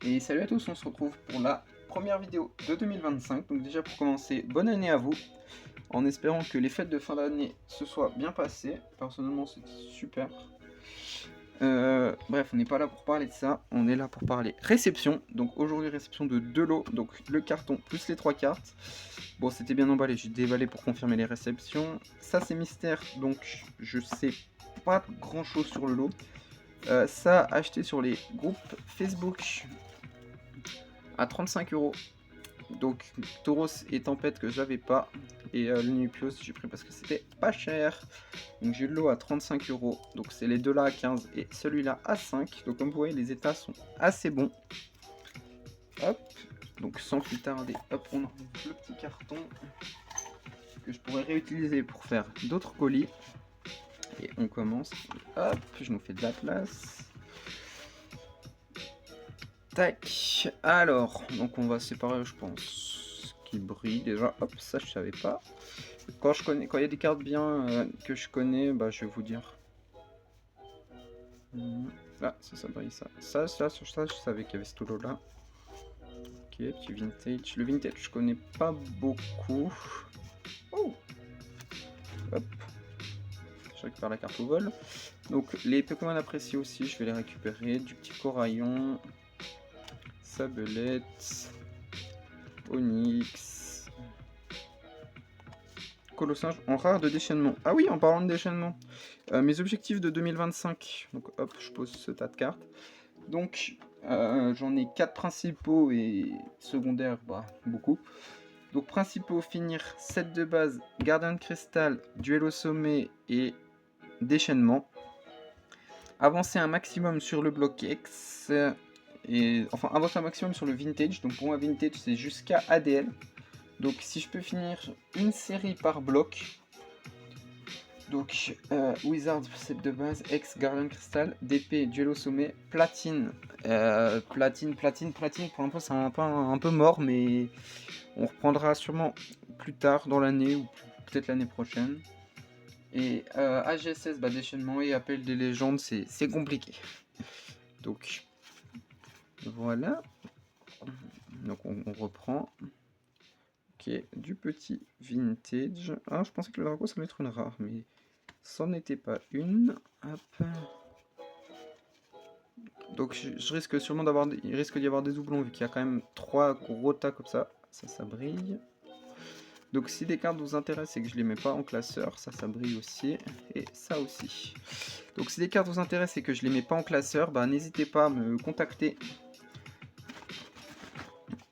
Et salut à tous, on se retrouve pour la première vidéo de 2025. Donc déjà pour commencer, bonne année à vous, en espérant que les fêtes de fin d'année se soient bien passées. Personnellement c'était super. Bref, on n'est pas là pour parler de ça, on est là pour parler réception. Donc aujourd'hui réception de 2 lots, donc le carton plus les 3 cartes. Bon, c'était bien emballé, j'ai déballé pour confirmer les réceptions. Ça c'est mystère, donc je sais pas grand chose sur le lot. Ça acheté sur les groupes Facebook à 35 €. Donc Tauros et Tempête que j'avais pas. Et le Nupios j'ai pris parce que c'était pas cher. Donc j'ai le lot à 35 €. Donc c'est les deux là à 15 et celui-là à 5. Donc comme vous voyez les états sont assez bons. Hop. Donc sans plus tarder, hop, on enlève le petit carton que je pourrais réutiliser pour faire d'autres colis. Et on commence. Hop, je nous fais de la place. Tac. Alors, donc on va séparer, je pense, qui brille déjà. Hop, ça je savais pas. Quand il y a des cartes bien que je connais, bah je vais vous dire. Ah, ça brille ça. Sur ça, je savais qu'il y avait ce lot là. Ok, petit vintage. Le vintage, je connais pas beaucoup. Oh. Hop. Je récupère la carte au vol. Donc les Pokémon appréciés aussi, je vais les récupérer. Du petit coraillon, Sabelette, Onyx, Colossinge en rare de déchaînement. Ah oui, en parlant de déchaînement, mes objectifs de 2025. Donc hop, je pose ce tas de cartes. Donc j'en ai 4 principaux et secondaires, bah beaucoup. Donc principaux, finir 7 de base, Gardien de Cristal, Duel au sommet et déchaînement. Avancer un maximum sur le bloc X. Enfin, avancer un maximum sur le vintage. Donc pour moi, vintage, c'est jusqu'à ADL. Donc si je peux finir une série par bloc. Donc Wizard, set de base, X, Guardian Crystal, DP, Duel au sommet, Platine. Platine. Pour l'instant, c'est un peu mort, mais on reprendra sûrement plus tard dans l'année ou peut-être l'année prochaine. Et AGSS, bah, déchaînement et appel des légendes, c'est compliqué. Donc voilà. Donc on reprend. Ok, du petit vintage. Ah, je pensais que le dragon ça allait être une rare, mais c'en n'était pas une. Hop. Donc je risque sûrement d'avoir. Il risque d'y avoir des doublons vu qu'il y a quand même 3 gros tas comme ça. Ça brille. Donc si des cartes vous intéressent et que je les mets pas en classeur, ça brille aussi. Et ça aussi. Donc si des cartes vous intéressent et que je les mets pas en classeur, bah n'hésitez pas à me contacter.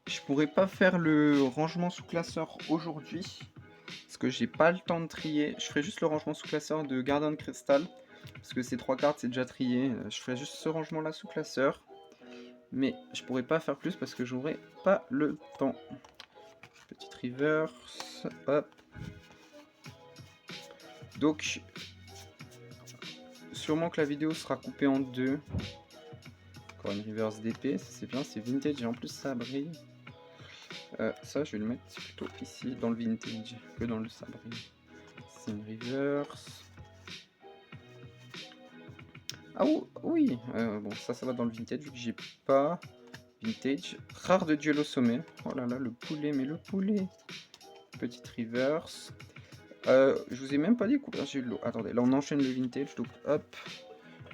Je pourrais pas faire le rangement sous classeur aujourd'hui. Parce que j'ai pas le temps de trier. Je ferai juste le rangement sous classeur de Gardien de Cristal. Parce que ces 3 cartes c'est déjà trié. Je ferai juste ce rangement là sous classeur. Mais je pourrais pas faire plus parce que j'aurai pas le temps. Petite reverse. Hop. Donc, sûrement que la vidéo sera coupée en deux. Encore une reverse d'épée. Ça c'est bien, c'est vintage et en plus ça brille. Ça je vais le mettre plutôt ici dans le vintage que dans le sabre. C'est une reverse. Ah oui, bon ça va dans le vintage vu que j'ai pas vintage. Rare de duel au sommet. Oh là là, le poulet, mais le poulet. Petite reverse. Je vous ai même pas dit combien j'ai eu de l'eau. Attendez, là on enchaîne le vintage, donc hop,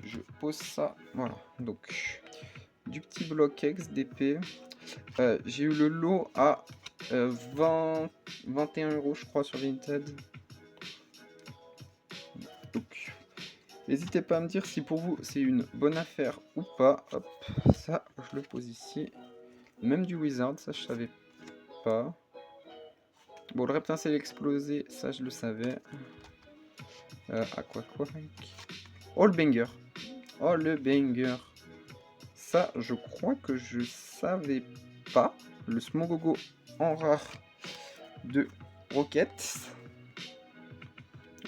je pose ça. Voilà, donc du petit bloc X d'épée. J'ai eu le lot à 21 € je crois sur Vinted. Donc n'hésitez pas à me dire si pour vous c'est une bonne affaire ou pas. Hop, ça je le pose ici. Même du Wizard, ça je savais pas. Bon, le reptile explosé, ça je le savais. Aqua. Oh le banger. Oh le banger. Ça je crois que je savais pas. Le Smogogo en rare de Rocket.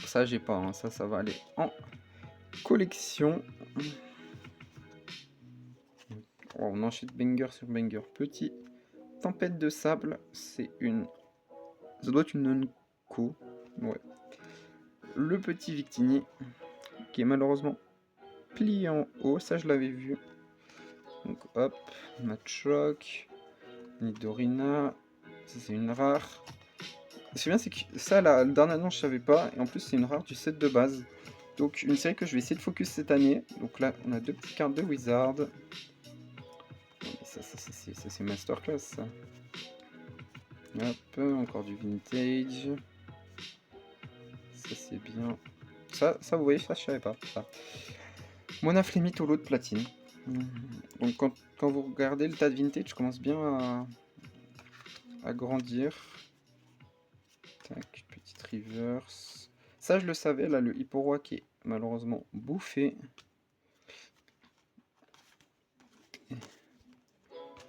Ça j'ai pas, hein. Ça va aller en collection. Oh, on enchaîne banger sur banger. Petit tempête de sable, c'est une. Ça doit être une non-co. Ouais. Le petit Victini, qui est malheureusement plié en haut, ça je l'avais vu. Donc hop, Machoke, Nidorina, ça c'est une rare. Ce qui est bien, c'est que ça, la dernière annonce, je savais pas, et en plus c'est une rare du set de base. Donc une série que je vais essayer de focus cette année. Donc là, on a 2 petites cartes de Wizard. Ça c'est masterclass ça. Hop, encore du vintage. Ça c'est bien. Ça vous voyez, ça je savais pas. Ça. Mona Flémite au lot de platine. Donc quand vous regardez le tas de vintage, commence bien à grandir. Tac, petite reverse. Ça je le savais, là le Hipporoi qui est malheureusement bouffé.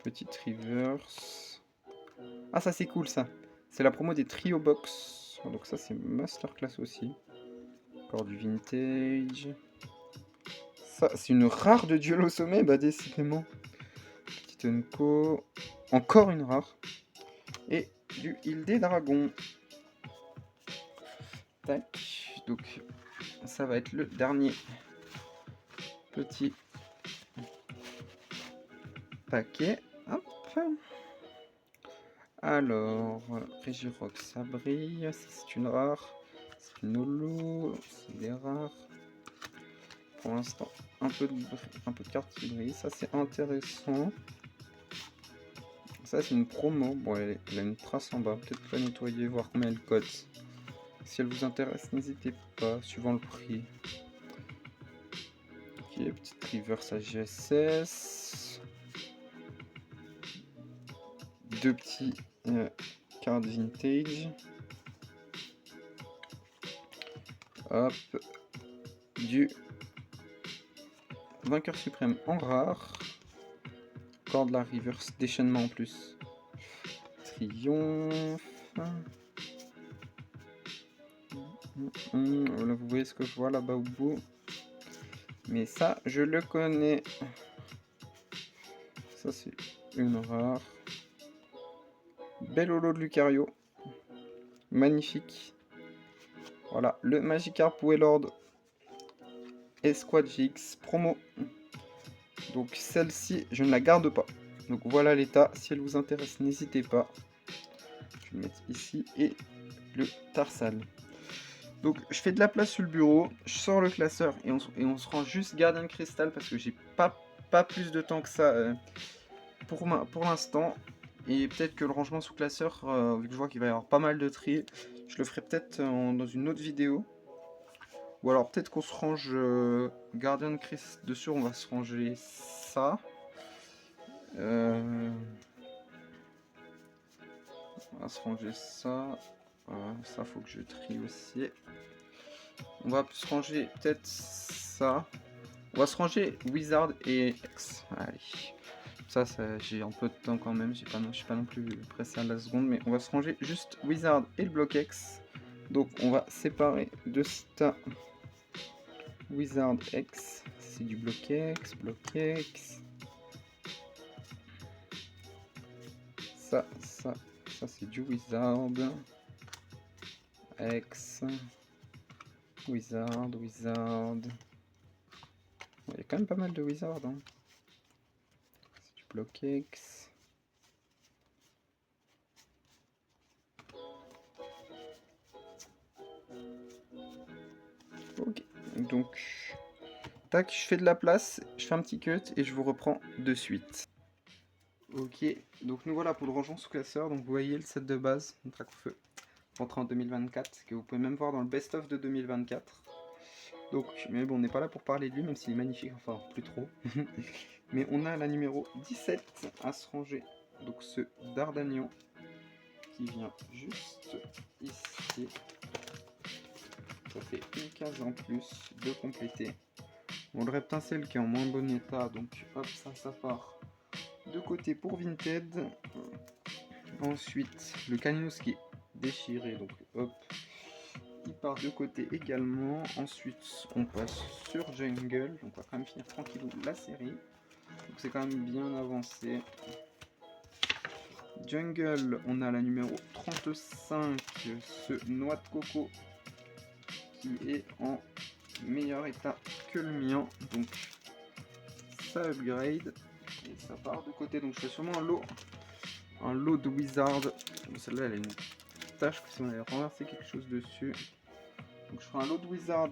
Petite reverse. Ah ça c'est cool ça. C'est la promo des trio box. Donc ça c'est masterclass aussi. Encore du vintage. Ça c'est une rare de duel au sommet, bah décidément. Petite Unco. Encore une rare. Et du Île des Dragons. Tac. Donc ça va être le dernier petit paquet. Hop. Alors, Regirox, ça brille, c'est une rare, c'est une holo, c'est des rares. Pour l'instant, un peu de cartes qui brillent, ça c'est intéressant. Ça c'est une promo, bon elle a une trace en bas, peut-être la nettoyer, voir combien elle cote. Si elle vous intéresse, n'hésitez pas, suivant le prix. Ok, petite reverse à GSS. 2 petits cartes vintage. Hop, du vainqueur suprême en rare. Encore de la reverse déchaînement en plus. Triomphe. Là, vous voyez ce que je vois là-bas au bout. Mais ça, je le connais. Ça, c'est une rare. Bel holo de Lucario. Magnifique. Voilà, le Magikarp Wailord Esquad GX promo. Donc celle-ci, je ne la garde pas. Donc voilà l'état. Si elle vous intéresse, n'hésitez pas. Je vais le mettre ici. Et le Tarsal. Donc je fais de la place sur le bureau. Je sors le classeur. Et on se rend juste gardien de cristal. Parce que j'ai pas plus de temps que ça pour l'instant. Et peut-être que le rangement sous classeur, vu que je vois qu'il va y avoir pas mal de tri, je le ferai peut-être dans une autre vidéo. Ou alors peut-être qu'on se range gardien de cristal dessus, on va se ranger ça. On va se ranger ça. Ça faut que je trie aussi. On va se ranger peut-être ça. On va se ranger Wizard et X. Allez. Ça j'ai un peu de temps quand même, je suis pas non plus pressé à la seconde, mais on va se ranger juste Wizard et le bloc X. Donc on va séparer de ça Wizard X, c'est du bloc X, ça c'est du Wizard X, Wizard. Il y a quand même pas mal de Wizard, hein. C'est du bloc X. Ok, donc tac, je fais de la place, je fais un petit cut et je vous reprends de suite. Ok, donc nous voilà pour le rangement sous classeur. Donc vous voyez le set de base, notre Acrofeu, rentré en 2024, que vous pouvez même voir dans le best-of de 2024. Donc, mais bon, on n'est pas là pour parler de lui, même s'il est magnifique, enfin plus trop. Mais on a la numéro 17 à se ranger. Donc ce Dardagnan qui vient juste ici. Ça fait une case en plus de compléter. Bon, le Reptincelle qui est en moins bon état, donc hop, ça part de côté pour Vinted. Ensuite, le Caninos qui est déchiré, donc hop, il part de côté également. Ensuite, on passe sur Jungle, donc on va quand même finir tranquillou la série. Donc c'est quand même bien avancé. Jungle, on a la numéro 35, ce noix de coco qui est en meilleur état que le mien, donc ça upgrade. Et ça part de côté, donc je fais sûrement un lot de Wizard. Celle-là, elle a une tache, si on avait renversé quelque chose dessus. Donc je ferai un lot de Wizard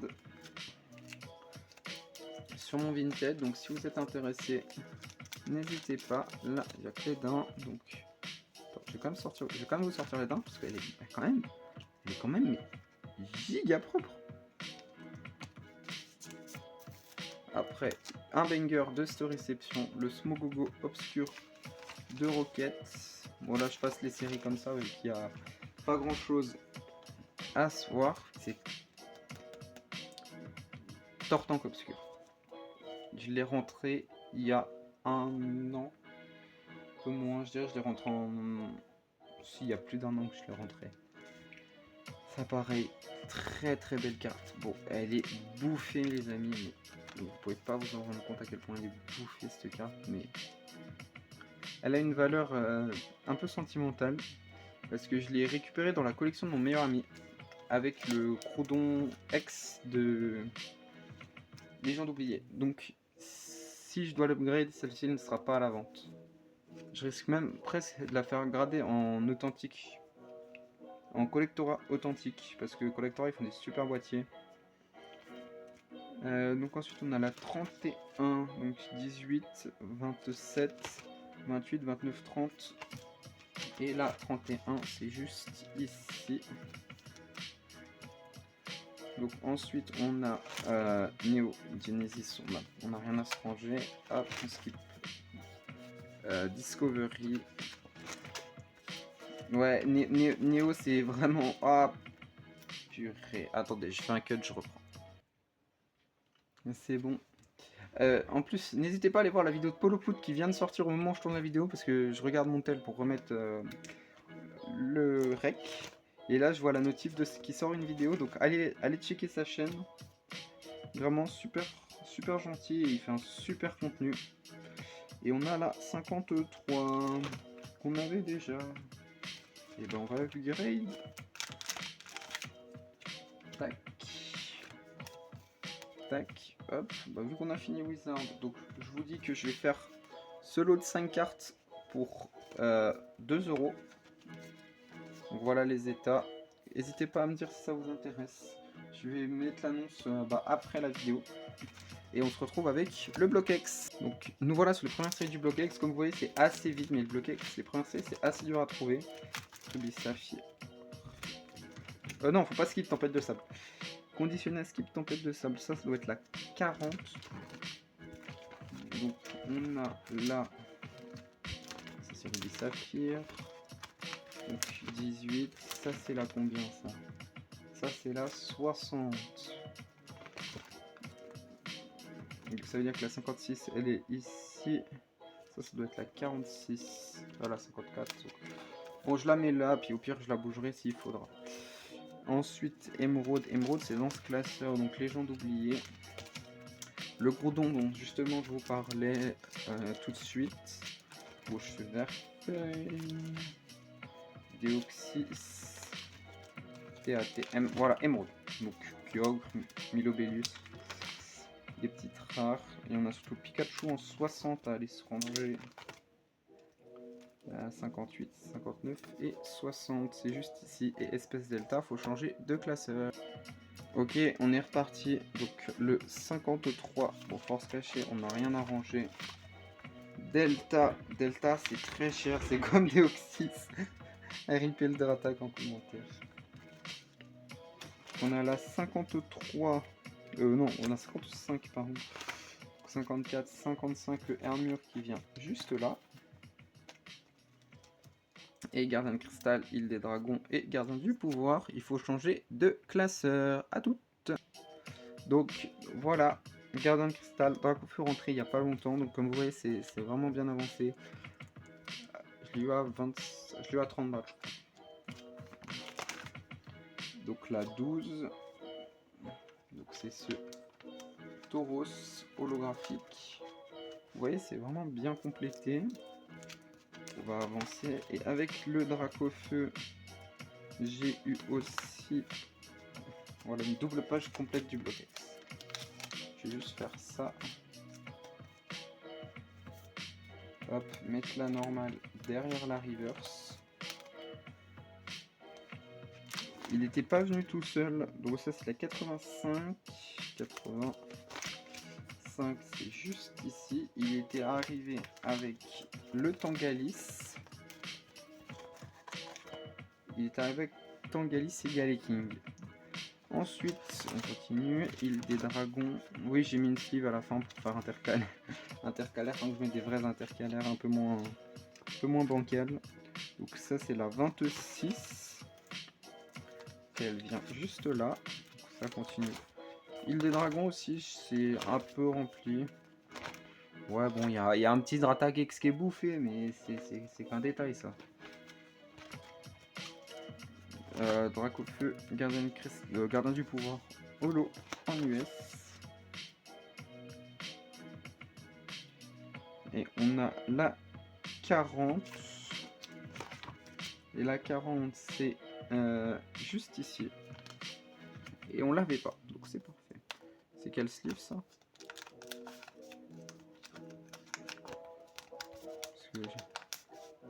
sur mon Vinted, donc si vous êtes intéressé, n'hésitez pas. Là, il y a que les dents, donc attends, je vais quand même vous sortir les dents parce qu'elle est quand même mais, giga propre. Après, un banger de Storyception, le Smogogo Obscur de Rocket. Bon là, je passe les séries comme ça, vu qu'il n'y a pas grand chose à se voir. C'est Tortank Obscur. Je l'ai rentré il y a un an, un peu moins, je dirais. Je l'ai rentré en... S'il y a plus d'un an que je l'ai rentré. Ça pareil, très très belle carte. Bon, elle est bouffée les amis, mais vous pouvez pas vous en rendre compte à quel point elle est bouffée cette carte, mais elle a une valeur un peu sentimentale, parce que je l'ai récupérée dans la collection de mon meilleur ami, avec le Crodon X de Légende oubliée. Donc si je dois l'upgrade, celle-ci ne sera pas à la vente. Je risque même presque de la faire grader en authentique, en collectorat authentique, parce que collectorat ils font des super boîtiers. Donc ensuite on a la 31, donc 18, 27, 28, 29, 30 et la 31 c'est juste ici. Donc ensuite on a Neo Genesis, on a rien à se ranger. Hop, on skip. Discovery. Ouais, Neo c'est vraiment... Ah, purée. Attendez, je fais un cut, je reprends. C'est bon. En plus, n'hésitez pas à aller voir la vidéo de Polo Pout qui vient de sortir au moment où je tourne la vidéo, parce que je regarde mon tel pour remettre le rec. Et là, je vois la notif de ce qui sort une vidéo, donc allez checker sa chaîne. Vraiment super gentil et il fait un super contenu. Et on a la 53 qu'on avait déjà. Et ben on va upgrade. Tac. Tac. Hop. Bah, vu qu'on a fini Wizard, donc je vous dis que je vais faire ce lot de 5 cartes pour 2 €. Donc voilà les états. N'hésitez pas à me dire si ça vous intéresse. Je vais mettre l'annonce après la vidéo. Et on se retrouve avec le bloc X. Donc nous voilà sur les premières séries du bloc X. Comme vous voyez, c'est assez vite, mais le bloc X, les premières séries, c'est assez dur à trouver. Rubis Saphir. Non, faut pas skip tempête de sable. Conditionnel skip tempête de sable, ça doit être la 40. Donc on a là, ça c'est Rubis Saphir. Donc 18, ça c'est la combien ça? Ça c'est la 60. Donc ça veut dire que la 56 elle est ici. Ça doit être la 46. Voilà, 54. Bon, je la mets là, puis au pire je la bougerai s'il faudra. Ensuite, Émeraude. Émeraude c'est dans ce classeur, donc Légende oubliée. Le Groudon dont justement je vous parlais tout de suite. Bouche verte. Déoxys. TATM. Voilà, Émeraude. Donc Kyogre, Milobellus. Des petites rares. Et on a surtout Pikachu en 60 à aller se ranger. 58, 59 et 60. C'est juste ici. Et espèce delta, faut changer de classeur. Ok, on est reparti. Donc le 53. Bon, force cachée, on n'a rien à ranger. Delta, c'est très cher. C'est comme Deoxys. RIP le attaque en commentaire. On a la 53. Non, on a 55 pardon. 54, 55 le Hermure qui vient juste là. Et Gardien de Cristal, Île des Dragons et Gardien du Pouvoir. Il faut changer de classeur. À toutes. Donc voilà, Gardien de Cristal, Dracofeu rentré il n'y a pas longtemps. Donc comme vous voyez, c'est vraiment bien avancé. Je l'ai eu à 30 balles. Donc la 12. Donc c'est ce Tauros holographique. Vous voyez, c'est vraiment bien complété. On va avancer. Et avec le Dracofeu, j'ai eu aussi voilà, une double page complète du bloc X. Je vais juste faire ça. Hop, mettre la normale derrière la reverse. Il n'était pas venu tout seul, donc ça c'est la 85. 85, c'est juste ici. Il était arrivé avec le Tangalis. Il est arrivé avec Tangalis et Galeking. Ensuite, on continue. Île des Dragons. Oui, j'ai mis une sleeve à la fin pour faire intercalaire. Intercalaire, quand je mets des vrais intercalaires un peu moins bancales. Donc ça, c'est la 26. Et elle vient juste là. Donc ça continue. Île des Dragons aussi, c'est un peu rempli. Ouais, bon, il y a un petit Dratagex qui est bouffé, mais c'est qu'un détail, ça. Dracofeu, gardien du pouvoir, holo en US. Et on a la 40. Et la 40, c'est juste ici. Et on l'avait pas, donc c'est parfait. C'est quel sleeve ça?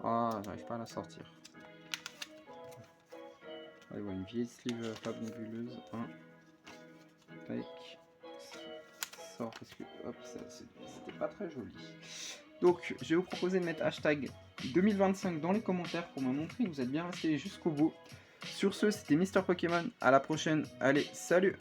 Ah, j'arrive pas à la sortir. Ouais, une vieille sleeve fabuleuse. Tac. Sort parce que hop, c'était pas très joli. Donc, je vais vous proposer de mettre hashtag 2025 dans les commentaires pour me montrer que vous êtes bien resté jusqu'au bout. Sur ce, c'était Mister Pokémon. À la prochaine. Allez, salut!